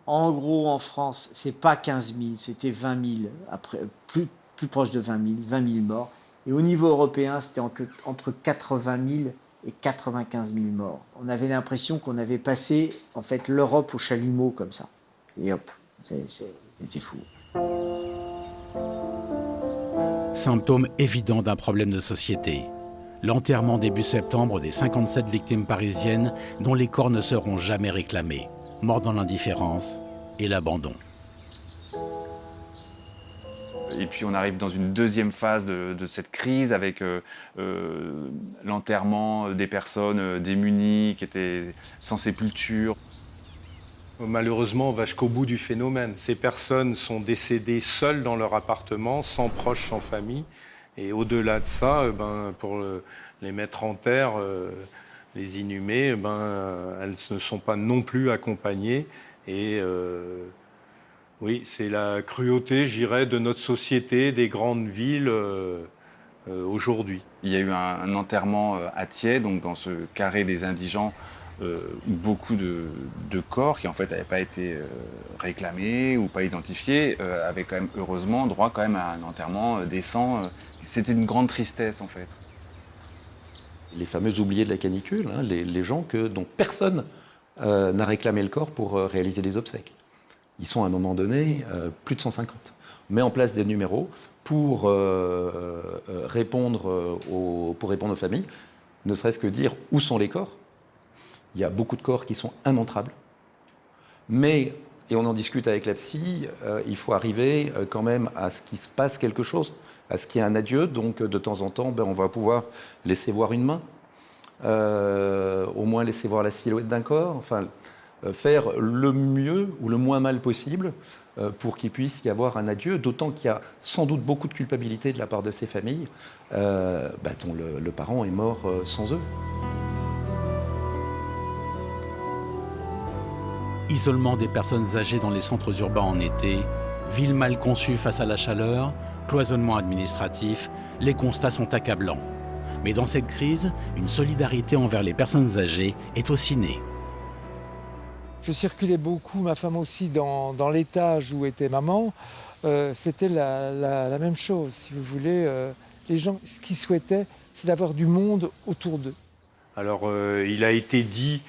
En gros, en France, c'est pas 15 000, c'était 20 000, après, plus proche de 20 000 morts. Et au niveau européen, c'était entre 80 000 et 95 000 morts. On avait l'impression qu'on avait passé en fait, l'Europe au chalumeau comme ça. Et hop, c'était fou. Symptôme évident d'un problème de société. L'enterrement début septembre des 57 victimes parisiennes dont les corps ne seront jamais réclamés. Morts dans l'indifférence et l'abandon. Et puis on arrive dans une deuxième phase de cette crise avec l'enterrement des personnes démunies qui étaient sans sépulture. Malheureusement, on va jusqu'au bout du phénomène. Ces personnes sont décédées seules dans leur appartement, sans proches, sans famille. Et au-delà de ça, pour les mettre en terre, les inhumer, elles ne sont pas non plus accompagnées. Et oui, c'est la cruauté, je dirais, de notre société, des grandes villes aujourd'hui. Il y a eu un enterrement à Thiers, donc dans ce carré des indigents, où beaucoup de corps qui en fait n'avaient pas été réclamés ou pas identifiés avaient quand même heureusement droit quand même à un enterrement décent. C'était une grande tristesse en fait. Les fameux oubliés de la canicule, hein, les gens dont personne n'a réclamé le corps pour réaliser les obsèques. Ils sont à un moment donné plus de 150. met en place des numéros pour répondre aux familles, ne serait-ce que dire où sont les corps. Il y a beaucoup de corps qui sont immontrables. Mais, et on en discute avec la psy, il faut arriver quand même à ce qu'il se passe quelque chose, à ce qu'il y ait un adieu. Donc de temps en temps, on va pouvoir laisser voir une main, au moins laisser voir la silhouette d'un corps, enfin faire le mieux ou le moins mal possible pour qu'il puisse y avoir un adieu, d'autant qu'il y a sans doute beaucoup de culpabilité de la part de ces familles dont le parent est mort sans eux. Isolement des personnes âgées dans les centres urbains en été, ville mal conçue face à la chaleur, cloisonnement administratif, les constats sont accablants. Mais dans cette crise, une solidarité envers les personnes âgées est aussi née. Je circulais beaucoup, ma femme aussi, dans l'étage où était maman. C'était la même chose, si vous voulez. Les gens, ce qu'ils souhaitaient, c'est d'avoir du monde autour d'eux. Alors, il a été dit...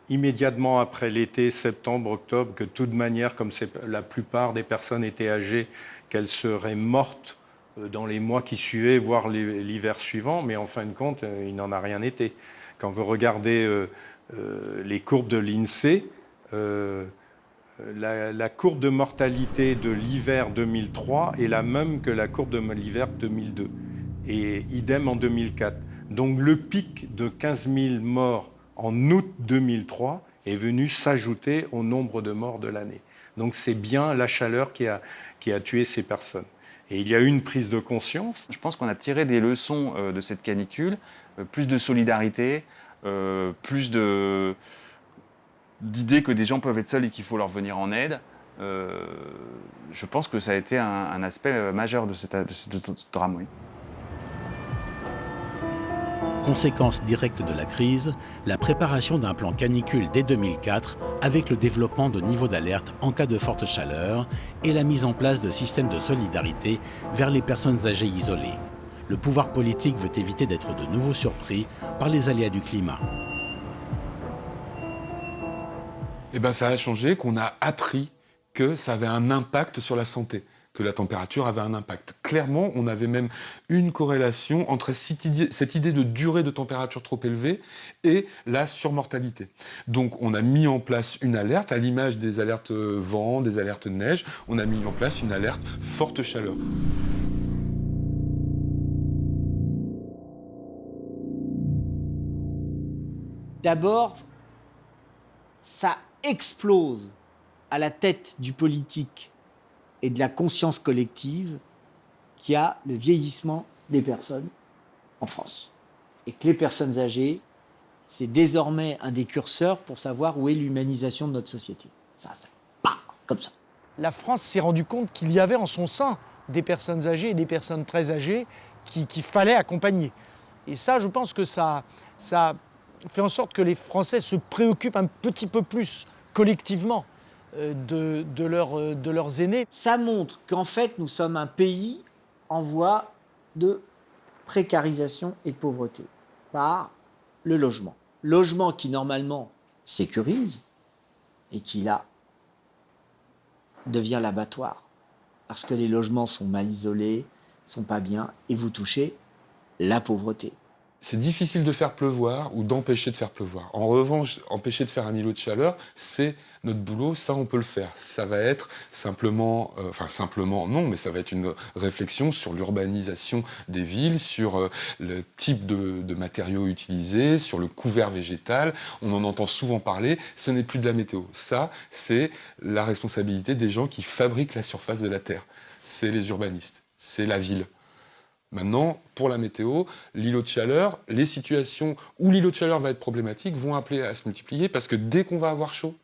immédiatement après l'été, septembre, octobre, que de toute manière, comme la plupart des personnes étaient âgées, qu'elles seraient mortes dans les mois qui suivaient, voire l'hiver suivant, mais en fin de compte, il n'en a rien été. Quand vous regardez les courbes de l'INSEE, la courbe de mortalité de l'hiver 2003 est la même que la courbe de l'hiver 2002, et idem en 2004. Donc le pic de 15 000 morts en août 2003 est venu s'ajouter au nombre de morts de l'année. Donc c'est bien la chaleur qui a tué ces personnes. Et il y a eu une prise de conscience. Je pense qu'on a tiré des leçons de cette canicule, plus de solidarité, plus d'idées que des gens peuvent être seuls et qu'il faut leur venir en aide. Je pense que ça a été un aspect majeur de ce drame, oui. Conséquence directe de la crise, la préparation d'un plan canicule dès 2004 avec le développement de niveaux d'alerte en cas de forte chaleur et la mise en place de systèmes de solidarité vers les personnes âgées isolées. Le pouvoir politique veut éviter d'être de nouveau surpris par les aléas du climat. Eh bien, ça a changé, qu'on a appris que ça avait un impact sur la santé, que la température avait un impact. Clairement, on avait même une corrélation entre cette idée de durée de température trop élevée et la surmortalité. Donc on a mis en place une alerte, à l'image des alertes vent, des alertes neige, on a mis en place une alerte forte chaleur. D'abord, ça explose à la tête du politique et de la conscience collective qu'il y a le vieillissement des personnes en France. Et que les personnes âgées, c'est désormais un des curseurs pour savoir où est l'humanisation de notre société. Ça, comme ça. La France s'est rendue compte qu'il y avait en son sein des personnes âgées et des personnes très âgées qu'il fallait accompagner. Et ça, je pense que ça fait en sorte que les Français se préoccupent un petit peu plus collectivement de leurs aînés. Ça montre qu'en fait, nous sommes un pays en voie de précarisation et de pauvreté par le logement. Logement qui, normalement, sécurise et qui, là, devient l'abattoir. Parce que les logements sont mal isolés, sont pas bien, et vous touchez la pauvreté. C'est difficile de faire pleuvoir ou d'empêcher de faire pleuvoir. En revanche, empêcher de faire un îlot de chaleur, c'est notre boulot, ça on peut le faire. Ça va être simplement, non, mais ça va être une réflexion sur l'urbanisation des villes, sur le type de matériaux utilisés, sur le couvert végétal. On en entend souvent parler, ce n'est plus de la météo. Ça, c'est la responsabilité des gens qui fabriquent la surface de la Terre. C'est les urbanistes, c'est la ville. Maintenant, pour la météo, l'îlot de chaleur, les situations où l'îlot de chaleur va être problématique vont appeler à se multiplier parce que dès qu'on va avoir chaud,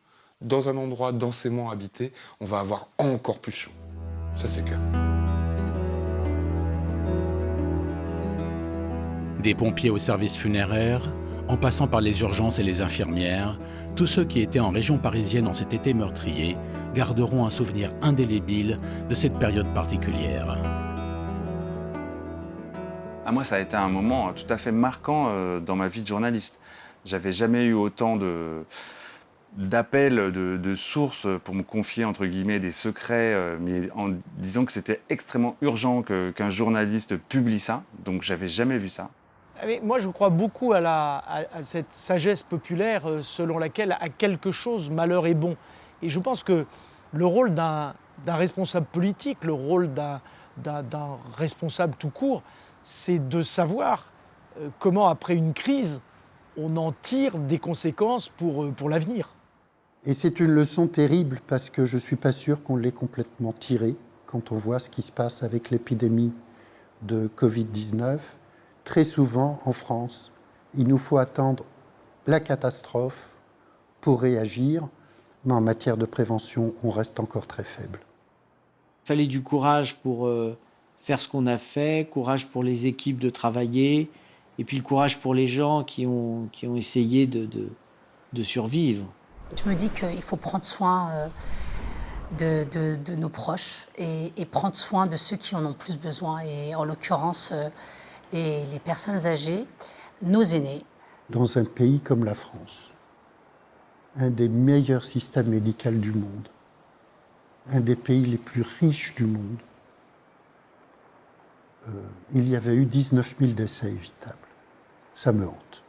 dans un endroit densément habité, on va avoir encore plus chaud. Ça, c'est clair. Des pompiers au service funéraire, en passant par les urgences et les infirmières, tous ceux qui étaient en région parisienne en cet été meurtrier garderont un souvenir indélébile de cette période particulière. Moi, ça a été un moment tout à fait marquant dans ma vie de journaliste. J'avais jamais eu autant d'appels de sources pour me confier, entre guillemets, des secrets, mais en disant que c'était extrêmement urgent qu'un journaliste publie ça. Donc, j'avais jamais vu ça. Mais moi, je crois beaucoup à cette sagesse populaire selon laquelle à quelque chose, malheur est bon. Et je pense que le rôle d'un responsable politique, le rôle d'un responsable tout court, c'est de savoir comment, après une crise, on en tire des conséquences pour l'avenir. Et c'est une leçon terrible parce que je ne suis pas sûr qu'on l'ait complètement tirée quand on voit ce qui se passe avec l'épidémie de Covid-19. Très souvent, en France, il nous faut attendre la catastrophe pour réagir, mais en matière de prévention, on reste encore très faible. Il fallait du courage pour faire ce qu'on a fait, courage pour les équipes de travailler, et puis le courage pour les gens qui ont essayé de survivre. Je me dis qu'il faut prendre soin de nos proches et prendre soin de ceux qui en ont plus besoin, et en l'occurrence les personnes âgées, nos aînés. Dans un pays comme la France, un des meilleurs systèmes médicaux du monde, un des pays les plus riches du monde, il y avait eu 19 000 décès évitables. Ça me hante.